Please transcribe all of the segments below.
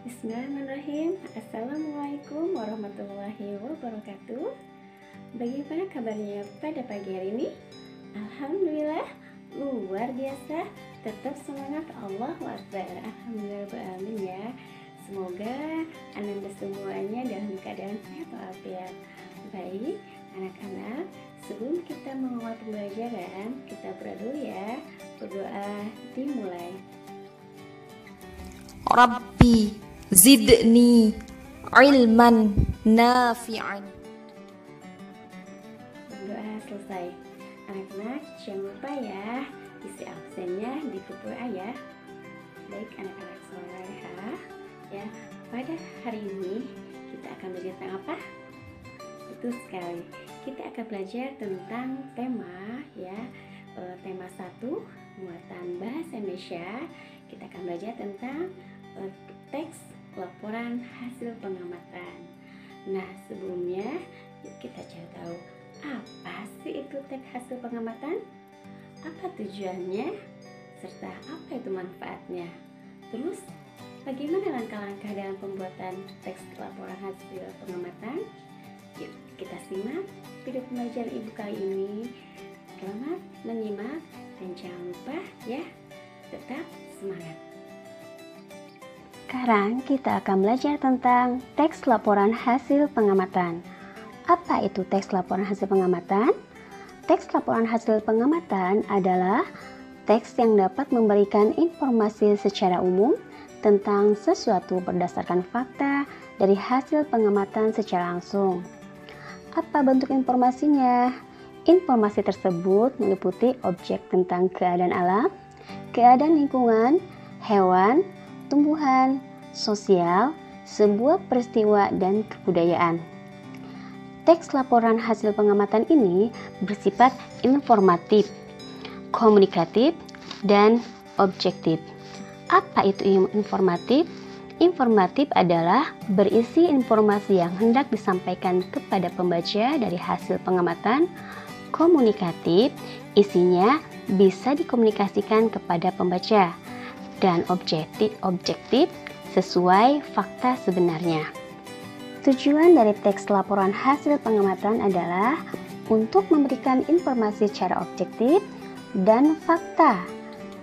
Bismillahirrahmanirrahim. Assalamualaikum warahmatullahi wabarakatuh. Bagaimana kabarnya pada pagi hari ini? Alhamdulillah, luar biasa. Tetap semangat, Allahu Akbar. Alhamdulillah ya. Semoga Anda semuanya dalam keadaan sehat walafiat. Baik, anak-anak, sebelum kita mengawal pembelajaran, kita berdoa dulu ya. Berdoa dimulai. Rabbi zidni ilman nafi'an. Doa selesai. Anak-anak jangan lupa ya isi absennya di grup WA ya. Baik anak-anak soleha ya, pada hari ini kita akan belajar tentang apa? Betul sekali, kita akan belajar tentang tema ya, tema 1 muatan bahasa Indonesia. Kita akan belajar tentang teks laporan hasil pengamatan. Nah, sebelumnya yuk kita cari tahu apa sih itu teks hasil pengamatan, apa tujuannya, serta apa itu manfaatnya. Terus bagaimana langkah-langkah dalam pembuatan teks laporan hasil pengamatan? Yuk kita simak video pembelajaran ibu kali ini. Selamat menyimak dan jangan lupa ya, tetap semangat. Sekarang kita akan belajar tentang teks laporan hasil pengamatan. Apa itu teks laporan hasil pengamatan? Teks laporan hasil pengamatan adalah teks yang dapat memberikan informasi secara umum tentang sesuatu berdasarkan fakta dari hasil pengamatan secara langsung. Apa bentuk informasinya? Informasi tersebut meliputi objek tentang keadaan alam, keadaan lingkungan, hewan, tumbuhan, sosial, sebuah peristiwa, dan kebudayaan. Teks laporan hasil pengamatan ini bersifat informatif, komunikatif, dan objektif. Apa itu informatif? Informatif adalah berisi informasi yang hendak disampaikan kepada pembaca dari hasil pengamatan. Komunikatif, isinya bisa dikomunikasikan kepada pembaca. Dan objektif sesuai fakta sebenarnya. Tujuan dari teks laporan hasil pengamatan adalah untuk memberikan informasi secara objektif dan fakta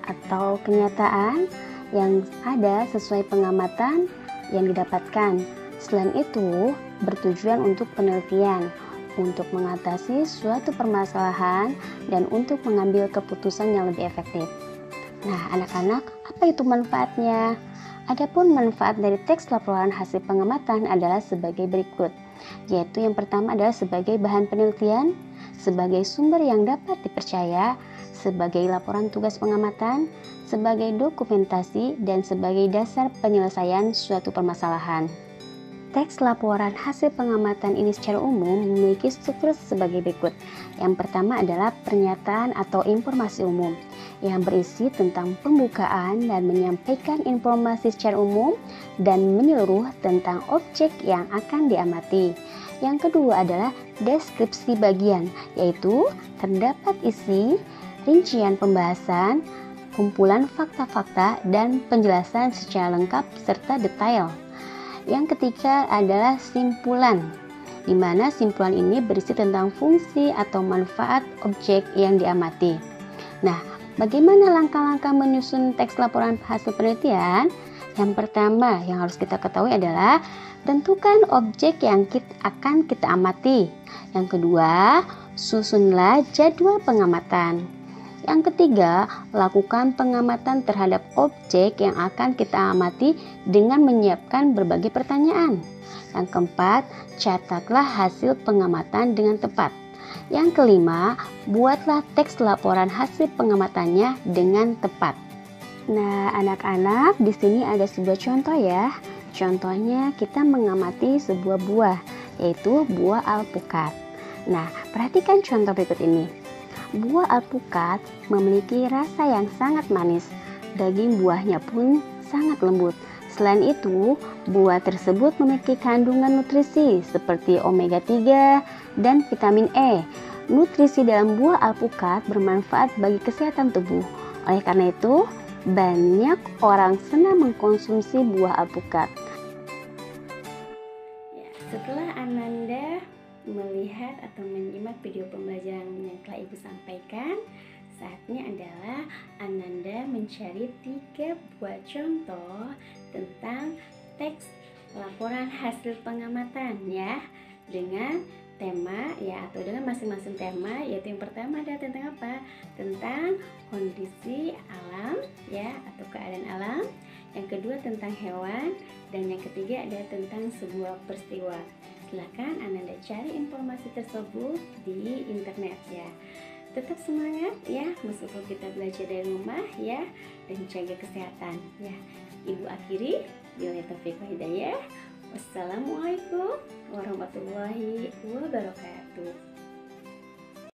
atau kenyataan yang ada sesuai pengamatan yang didapatkan. Selain itu, bertujuan untuk penelitian, untuk mengatasi suatu permasalahan, dan untuk mengambil keputusan yang lebih efektif. Nah, anak-anak, apa itu manfaatnya? Adapun manfaat dari teks laporan hasil pengamatan adalah sebagai berikut, yaitu yang pertama adalah sebagai bahan penelitian, sebagai sumber yang dapat dipercaya, sebagai laporan tugas pengamatan, sebagai dokumentasi, dan sebagai dasar penyelesaian suatu permasalahan. Teks laporan hasil pengamatan ini secara umum memiliki struktur sebagai berikut. Yang pertama adalah pernyataan atau informasi umum yang berisi tentang pembukaan dan menyampaikan informasi secara umum dan menyeluruh tentang objek yang akan diamati. Yang kedua adalah deskripsi bagian, yaitu terdapat isi, rincian pembahasan, kumpulan fakta-fakta, dan penjelasan secara lengkap serta detail. Yang ketiga adalah simpulan, di mana simpulan ini berisi tentang fungsi atau manfaat objek yang diamati. Nah, bagaimana langkah-langkah menyusun teks laporan hasil penelitian? Yang pertama yang harus kita ketahui adalah tentukan objek yang akan kita amati. Yang kedua, susunlah jadwal pengamatan. Yang ketiga, lakukan pengamatan terhadap objek yang akan kita amati dengan menyiapkan berbagai pertanyaan. Yang keempat, catatlah hasil pengamatan dengan tepat. Yang kelima, buatlah teks laporan hasil pengamatannya dengan tepat. Nah, anak-anak, di sini ada sebuah contoh ya. Contohnya kita mengamati sebuah buah, yaitu buah alpukat. Nah, perhatikan contoh berikut ini. Buah alpukat memiliki rasa yang sangat manis. Daging buahnya pun sangat lembut. Selain itu, buah tersebut memiliki kandungan nutrisi seperti omega 3 dan vitamin E. Nutrisi dalam buah alpukat bermanfaat bagi kesehatan tubuh. Oleh karena itu, banyak orang senang mengkonsumsi buah alpukat. melihat atau menyimak video pembelajaran yang telah Ibu sampaikan, saatnya adalah Ananda mencari 3 buah contoh tentang teks laporan hasil pengamatan ya, dengan tema ya, atau dengan masing-masing tema, yaitu yang pertama adalah tentang apa? Tentang kondisi alam ya, atau keadaan alam. Yang kedua tentang hewan, dan yang ketiga adalah tentang sebuah peristiwa. Silakan Ananda cari informasi tersebut di internet ya. Tetap semangat ya, meskipun kita belajar dari rumah ya, dan jaga kesehatan ya. Ibu akhiri, billahi taufiq wal hidayah. Wassalamualaikum warahmatullahi wabarakatuh.